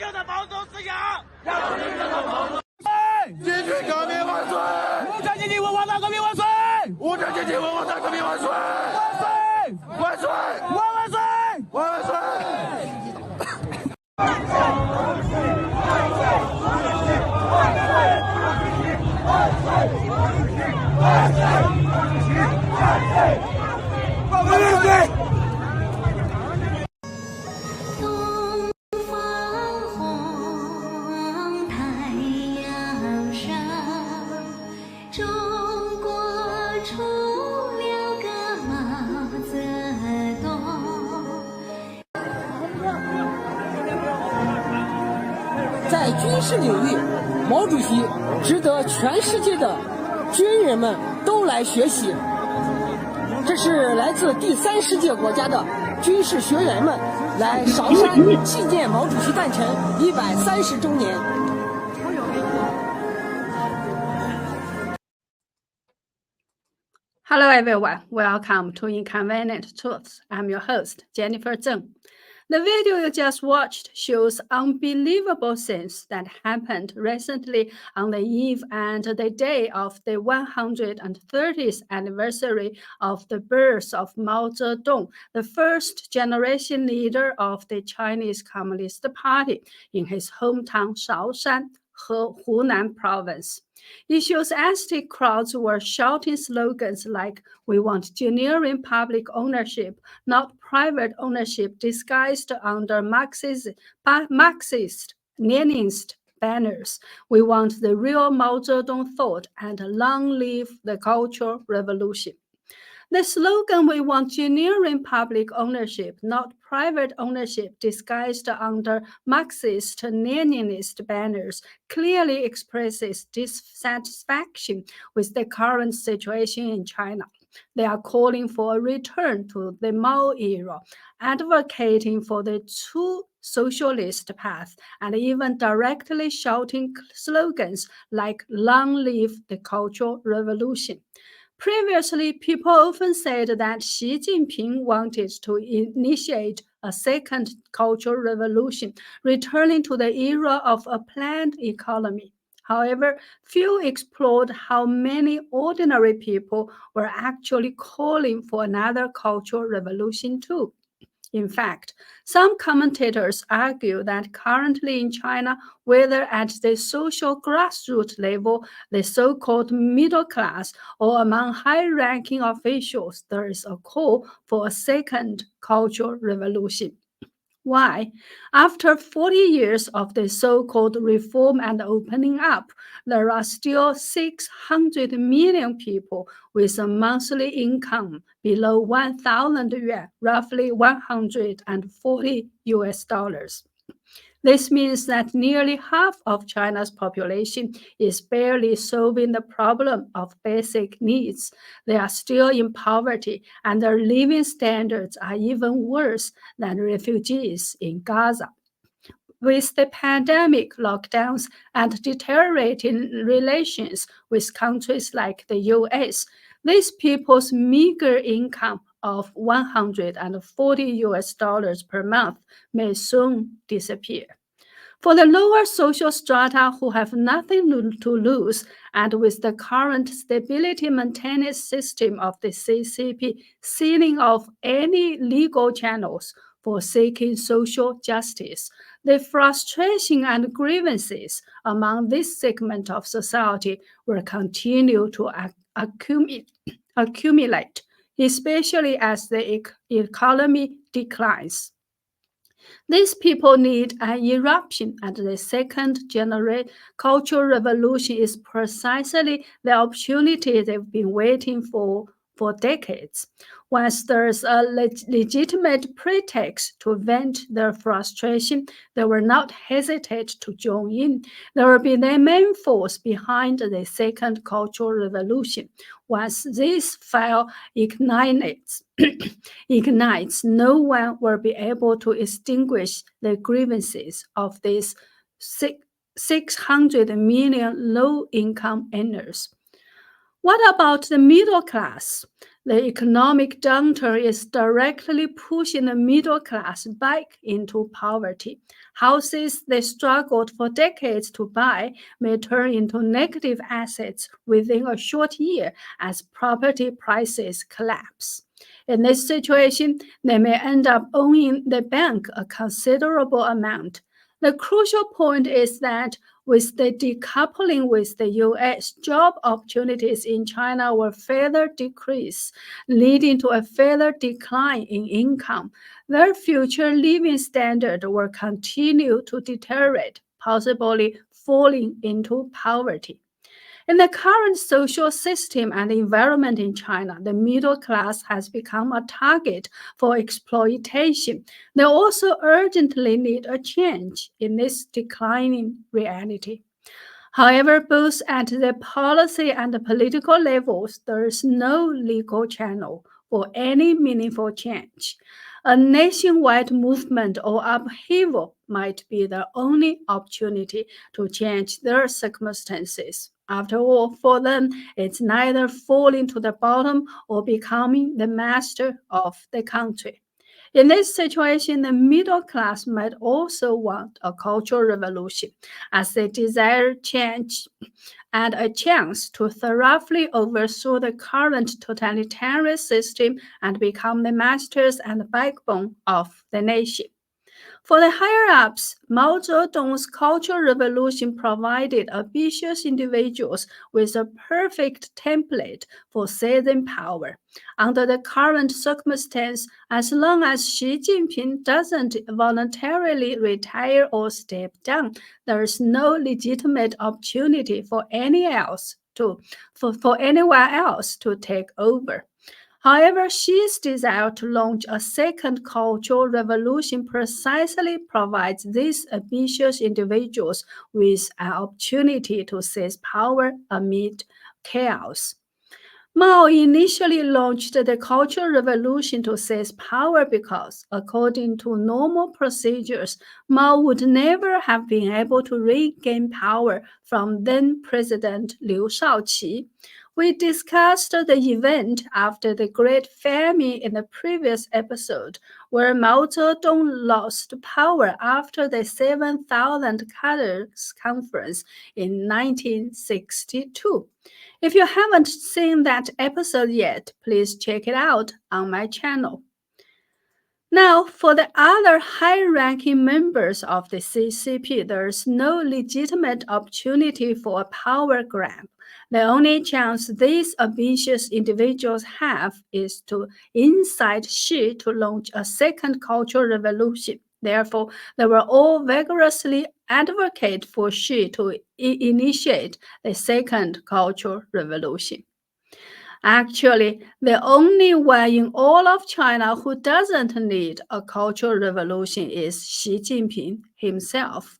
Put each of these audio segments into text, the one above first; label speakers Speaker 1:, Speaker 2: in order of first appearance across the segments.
Speaker 1: 正的保守思想，
Speaker 2: 要真正的保守。
Speaker 1: 继续革命万岁！
Speaker 2: 无产阶级文化大革命万岁！
Speaker 1: 无产阶级文化大革命万岁！
Speaker 2: 万岁！
Speaker 1: 万岁！
Speaker 2: 万岁！
Speaker 1: 万岁！
Speaker 3: 在军事领域，毛主席值得全世界的军人们都来学习。这是来自第3世界国家的军事学员们来韶山纪念毛主席诞辰130周年。
Speaker 4: Hello everyone, welcome to Inconvenient Truths. I'm your host, Jennifer Zeng. The video you just watched shows unbelievable things that happened recently on the eve and the day of the 130th anniversary of the birth of Mao Zedong, the first generation leader of the Chinese Communist Party, in his hometown Shaoshan, Hunan province. Enthusiastic crowds were shouting slogans like, "We want genuine public ownership, not private ownership disguised under Marxist-Leninist banners. We want the real Mao Zedong thought and long live the Cultural Revolution." The slogan, "We want genuine public ownership, not private ownership disguised under Marxist-Leninist banners," clearly expresses dissatisfaction with the current situation in China. They are calling for a return to the Mao era, advocating for the true socialist path, and even directly shouting slogans like "Long live the Cultural Revolution." Previously, people often said that Xi Jinping wanted to initiate a second cultural revolution, returning to the era of a planned economy. However, few explored how many ordinary people were actually calling for another cultural revolution too. In fact, some commentators argue that currently in China, whether at the social grassroots level, the so-called middle class, or among high-ranking officials, there is a call for a second cultural revolution. Why? After 40 years of the so-called reform and opening up, there are still 600 million people with a monthly income below 1,000 yuan, roughly $140. This means that nearly half of China's population is barely solving the problem of basic needs. They are still in poverty, and their living standards are even worse than refugees in Gaza. With the pandemic, lockdowns, and deteriorating relations with countries like the US, these people's meager income of $140 per month may soon disappear. For the lower social strata who have nothing to lose, and with the current stability maintenance system of the CCP sealing off any legal channels for seeking social justice, the frustration and grievances among this segment of society will continue to accumulate, especially as the economy declines. These people need an eruption, and the second cultural revolution is precisely the opportunity they've been waiting for decades. Once there's a legitimate pretext to vent their frustration, they will not hesitate to join in. They will be the main force behind the second cultural revolution. Once this fire ignites, no one will be able to extinguish the grievances of these 600 million low-income earners. What about the middle class? The economic downturn is directly pushing the middle class back into poverty. Houses they struggled for decades to buy may turn into negative assets within a short year as property prices collapse. In this situation, they may end up owing the bank a considerable amount. The crucial point is that with the decoupling with the US, job opportunities in China will further decrease, leading to a further decline in income. Their future living standard will continue to deteriorate, possibly falling into poverty. In the current social system and environment in China, the middle class has become a target for exploitation. They also urgently need a change in this declining reality. However, both at the policy and the political levels, there is no legal channel for any meaningful change. A nationwide movement or upheaval might be the only opportunity to change their circumstances. After all, for them, it's neither falling to the bottom or becoming the master of the country. In this situation, the middle class might also want a cultural revolution, as they desire change and a chance to thoroughly overthrow the current totalitarian system and become the masters and backbone of the nation. For the higher-ups, Mao Zedong's Cultural Revolution provided ambitious individuals with a perfect template for seizing power. Under the current circumstance, as long as Xi Jinping doesn't voluntarily retire or step down, there is no legitimate opportunity for anyone else to take over. However, Xi's desire to launch a second cultural revolution precisely provides these ambitious individuals with an opportunity to seize power amid chaos. Mao initially launched the Cultural Revolution to seize power because, according to normal procedures, Mao would never have been able to regain power from then-President Liu Shaoqi. We discussed the event after the Great Famine in the previous episode, where Mao Zedong lost power after the 7,000 Cadres Conference in 1962. If you haven't seen that episode yet, please check it out on my channel. Now, for the other high-ranking members of the CCP, there is no legitimate opportunity for a power grab. The only chance these ambitious individuals have is to incite Xi to launch a second cultural revolution. Therefore, they will all vigorously advocate for Xi to initiate the second cultural revolution. Actually, the only one in all of China who doesn't need a cultural revolution is Xi Jinping himself.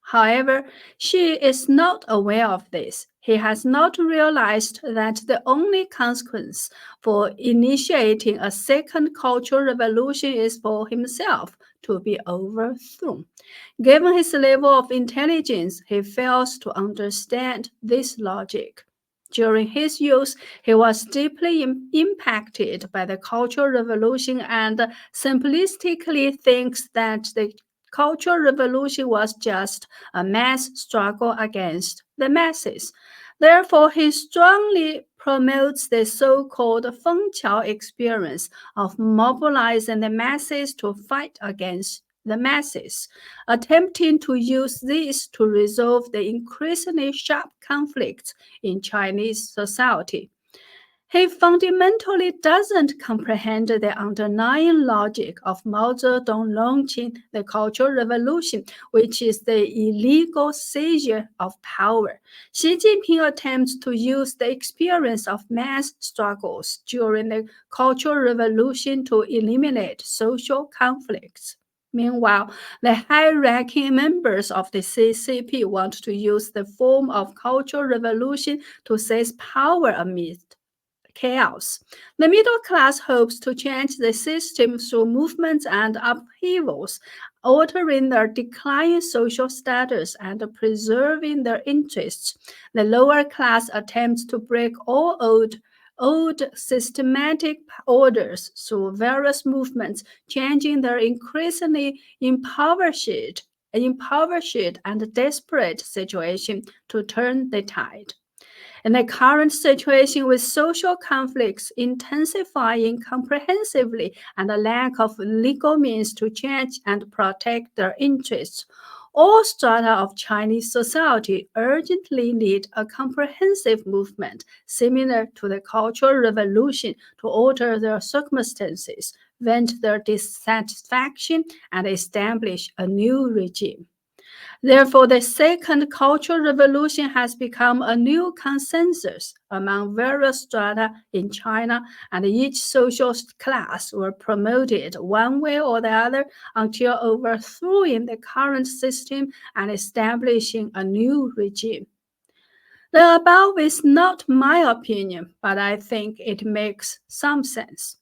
Speaker 4: However, Xi is not aware of this. He has not realized that the only consequence for initiating a second cultural revolution is for himself to be overthrown. Given his level of intelligence, he fails to understand this logic. During his youth, he was deeply impacted by the Cultural Revolution and simplistically thinks that the Cultural Revolution was just a mass struggle against the masses. Therefore, he strongly promotes the so-called Fengqiao experience of mobilizing the masses to fight against the masses, attempting to use this to resolve the increasingly sharp conflicts in Chinese society. He fundamentally doesn't comprehend the underlying logic of Mao Zedong launching the Cultural Revolution, which is the illegal seizure of power. Xi Jinping attempts to use the experience of mass struggles during the Cultural Revolution to eliminate social conflicts. Meanwhile, the high-ranking members of the CCP want to use the form of Cultural Revolution to seize power amid chaos. The middle class hopes to change the system through movements and upheavals, altering their declining social status and preserving their interests. The lower class attempts to break all old systematic orders through various movements, changing their increasingly impoverished and desperate situation to turn the tide. In the current situation, with social conflicts intensifying comprehensively and a lack of legal means to change and protect their interests, all strata of Chinese society urgently need a comprehensive movement similar to the Cultural Revolution to alter their circumstances, vent their dissatisfaction, and establish a new regime. Therefore, the second Cultural Revolution has become a new consensus among various strata in China, and each social class were promoted one way or the other until overthrowing the current system and establishing a new regime. The above is not my opinion, but I think it makes some sense.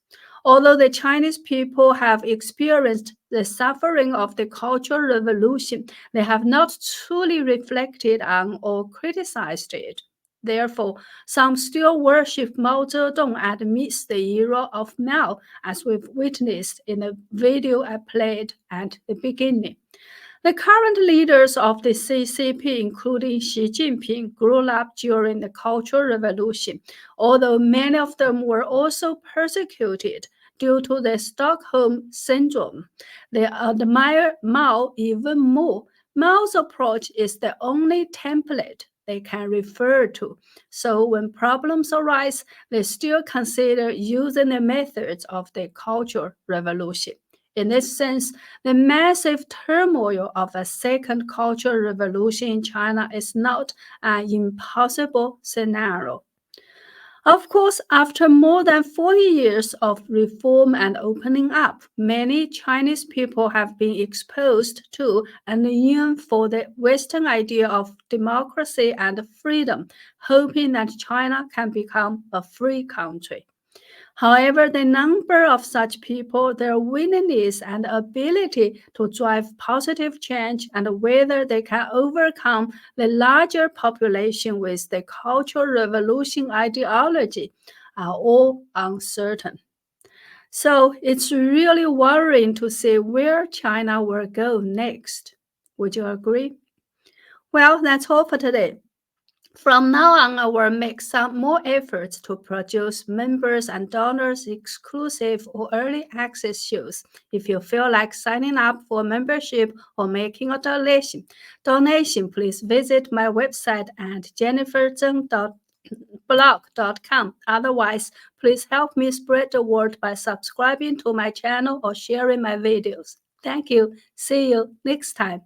Speaker 4: Although the Chinese people have experienced the suffering of the Cultural Revolution, they have not truly reflected on or criticized it. Therefore, some still worship Mao Zedong amidst the era of Mao, as we've witnessed in the video I played at the beginning. The current leaders of the CCP, including Xi Jinping, grew up during the Cultural Revolution, although many of them were also persecuted due to the Stockholm Syndrome. They admire Mao even more. Mao's approach is the only template they can refer to. So when problems arise, they still consider using the methods of the Cultural Revolution. In this sense, the massive turmoil of a second Cultural Revolution in China is not an impossible scenario. Of course, after more than 40 years of reform and opening up, many Chinese people have been exposed to and yearn for the Western idea of democracy and freedom, hoping that China can become a free country. However, the number of such people, their willingness and ability to drive positive change, and whether they can overcome the larger population with the Cultural Revolution ideology are all uncertain. So it's really worrying to see where China will go next. Would you agree? Well, that's all for today. From now on, I will make some more efforts to produce members and donors exclusive or early access shows. If you feel like signing up for a membership or making a donation, please visit my website at jenniferzeng.blog.com. Otherwise, please help me spread the word by subscribing to my channel or sharing my videos. Thank you. See you next time.